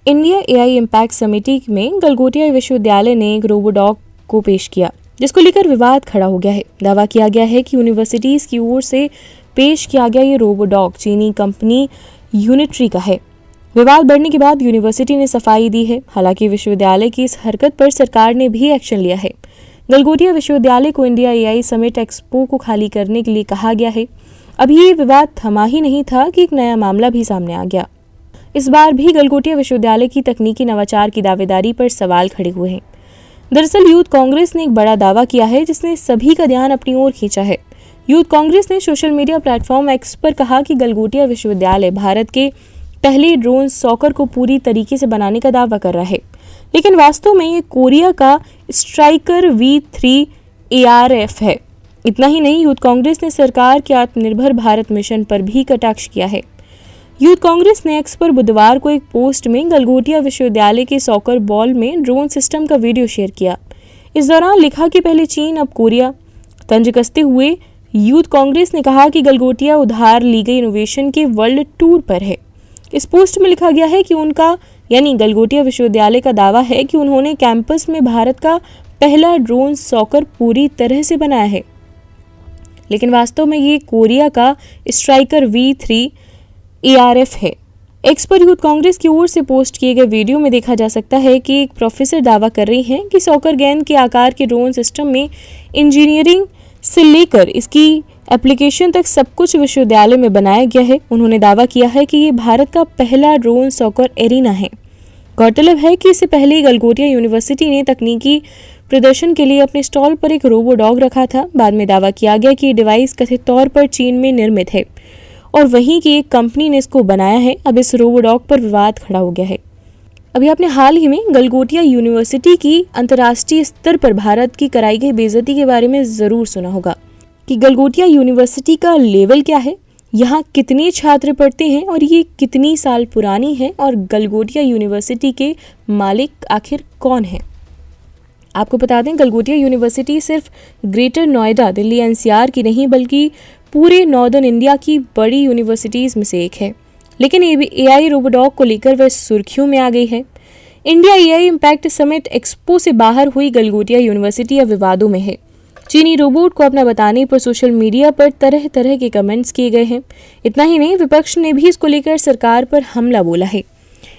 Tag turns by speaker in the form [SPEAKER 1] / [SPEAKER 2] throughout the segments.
[SPEAKER 1] India AI impact समिति में गलगोटिया विश्वविद्यालय ने एक रोबोडॉग को पेश किया, जिसको लेकर विवाद खड़ा हो गया है। दावा किया गया है कि यूनिवर्सिटीज की ओर से पेश किया गया ये रोबोडॉग चीनी कंपनी यूनिट्री का है। विवाद बढ़ने के बाद यूनिवर्सिटी ने सफाई दी है। हालांकि विश्वविद्यालय की इस हरकत पर सरकार ने भी एक्शन लिया है। गलगोटिया विश्वविद्यालय को इंडिया एआई समिट एक्सपो को खाली करने के लिए कहा गया है। अभी ये विवाद थमा ही नहीं था कि एक नया मामला भी सामने आ गया। इस बार भी गलगोटिया विश्वविद्यालय की तकनीकी नवाचार की दावेदारी पर सवाल खड़े हुए हैं। दरअसल यूथ कांग्रेस ने एक बड़ा दावा किया है जिसने सभी का ध्यान अपनी ओर खींचा है। यूथ कांग्रेस ने सोशल मीडिया प्लेटफॉर्म एक्स पर कहा कि गलगोटिया विश्वविद्यालय भारत के पहले ड्रोन सॉकर को पूरी तरीके से बनाने का दावा कर रहा है, लेकिन वास्तव में ये कोरिया का स्ट्राइकर V3 ARF है। इतना ही नहीं, यूथ कांग्रेस ने सरकार के आत्मनिर्भर भारत मिशन पर भी कटाक्ष किया है। यूथ कांग्रेस ने एक्स पर बुधवार को एक पोस्ट में गलगोटिया विश्वविद्यालय के सॉकर बॉल में ड्रोन सिस्टम का वीडियो शेयर किया। इस दौरान लिखा कि पहले चीन अब कोरिया। तंज कसते हुए यूथ कांग्रेस ने कहा कि गलगोटिया उधार ली गई इनोवेशन के वर्ल्ड टूर पर है। इस पोस्ट में लिखा गया है कि उनका यानी गलगोटिया विश्वविद्यालय का दावा है कि उन्होंने कैंपस में भारत का पहला ड्रोन सॉकर पूरी तरह से बनाया है, लेकिन वास्तव में ये कोरिया का स्ट्राइकर V3 ARF है। एक्स पर यूथ कांग्रेस की ओर से पोस्ट किए गए वीडियो में देखा जा सकता है कि एक प्रोफेसर दावा कर रही हैं कि सॉकर गेंद के आकार के ड्रोन सिस्टम में इंजीनियरिंग से लेकर इसकी एप्लीकेशन तक सब कुछ विश्वविद्यालय में बनाया गया है। उन्होंने दावा किया है कि ये भारत का पहला ड्रोन सॉकर एरिना है। गौरतलब है कि इससे पहले गलगोटिया यूनिवर्सिटी ने तकनीकी प्रदर्शन के लिए अपने स्टॉल पर एक रोबोडॉग रखा था। बाद में दावा किया गया कि ये डिवाइस कथित तौर पर चीन में निर्मित है और वहीं की एक कंपनी ने इसको बनाया है। अब इस रोबोडॉग पर विवाद खड़ा हो गया है। अभी आपने हाल ही में गलगोटिया यूनिवर्सिटी की अंतर्राष्ट्रीय स्तर पर भारत की कराई गई बेइज्जती के बारे में ज़रूर सुना होगा कि गलगोटिया यूनिवर्सिटी का लेवल क्या है, यहाँ कितने छात्र पढ़ते हैं और ये कितनी साल पुरानी है और गलगोटिया यूनिवर्सिटी के मालिक आखिर कौन है। आपको बता दें, गलगोटिया यूनिवर्सिटी सिर्फ ग्रेटर नोएडा दिल्ली NCR की नहीं बल्कि पूरे नॉर्दर्न इंडिया की बड़ी यूनिवर्सिटीज़ में से एक है। लेकिन एआई रोबोडॉग को लेकर वह सुर्खियों में आ गई है। India AI impact summit expo से बाहर हुई गलगोटिया यूनिवर्सिटी अब विवादों में है। चीनी रोबोट को अपना बताने पर सोशल मीडिया पर तरह तरह के कमेंट्स किए गए हैं। इतना ही नहीं, विपक्ष ने भी इसको लेकर सरकार पर हमला बोला है।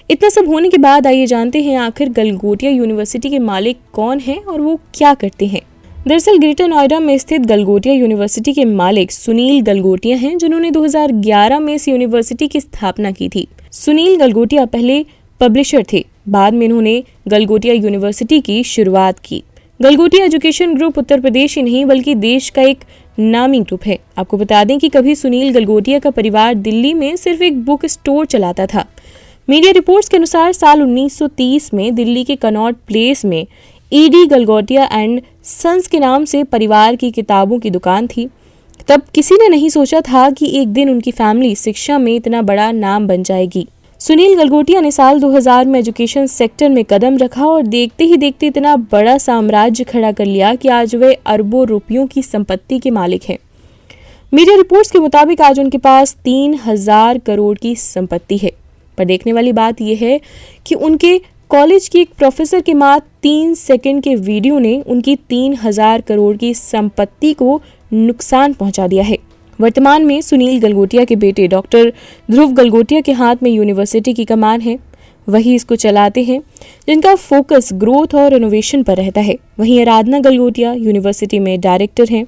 [SPEAKER 1] इतना सब होने के बाद आइए जानते हैं आखिर गलगोटिया यूनिवर्सिटी के मालिक कौन हैं और वो क्या करते हैं। दरअसल ग्रेटर नोएडा में स्थित गलगोटिया यूनिवर्सिटी के मालिक सुनील गलगोटिया हैं, जिन्होंने 2011 में इस यूनिवर्सिटी की स्थापना की थी। सुनील गलगोटिया पहले पब्लिशर थे, बाद में इन्होंने गलगोटिया यूनिवर्सिटी की शुरुआत की। गलगोटिया एजुकेशन ग्रुप उत्तर प्रदेश ही नहीं बल्कि देश का एक नामी ग्रुप है। आपको बता दें कि कभी सुनील गलगोटिया का परिवार दिल्ली में सिर्फ एक बुक स्टोर चलाता था। मीडिया रिपोर्ट्स के अनुसार साल 1930 में दिल्ली के कनॉट प्लेस में ED गलगोटिया एंड सन्स के नाम से परिवार की किताबों की दुकान थी। तब किसी ने नहीं सोचा था कि एक दिन उनकी फैमिली शिक्षा में इतना बड़ा नाम बन जाएगी। सुनील गलगोटिया ने साल 2000 में एजुकेशन सेक्टर में कदम रखा और देखते ही देखते इतना बड़ा साम्राज्य खड़ा कर लिया कि आज वे अरबों रुपयों की संपत्ति के मालिक हैं। मीडिया रिपोर्ट्स के मुताबिक आज उनके पास 3000 करोड़ की संपत्ति है। पर देखने वाली बात यह है कि उनके कॉलेज की एक प्रोफेसर के मात्र 3 सेकंड के वीडियो ने उनकी 3000 करोड़ की संपत्ति को नुकसान पहुंचा दिया है। वर्तमान में सुनील गलगोटिया के बेटे डॉक्टर ध्रुव गलगोटिया के हाथ में यूनिवर्सिटी की कमान है। वही इसको चलाते हैं, जिनका फोकस ग्रोथ और इनोवेशन पर रहता है। वहीं आराधना गलगोटिया यूनिवर्सिटी में डायरेक्टर हैं।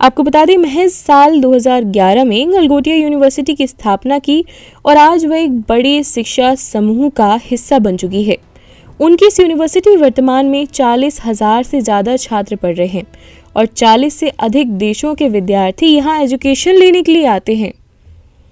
[SPEAKER 1] आपको बता दें, महज साल 2011 में गलगोटिया यूनिवर्सिटी की स्थापना की और आज वह एक बड़े शिक्षा समूह का हिस्सा बन चुकी है। उनकी इस यूनिवर्सिटी वर्तमान में 40,000 से ज़्यादा छात्र पढ़ रहे हैं और 40 से अधिक देशों के विद्यार्थी यहाँ एजुकेशन लेने के लिए आते हैं।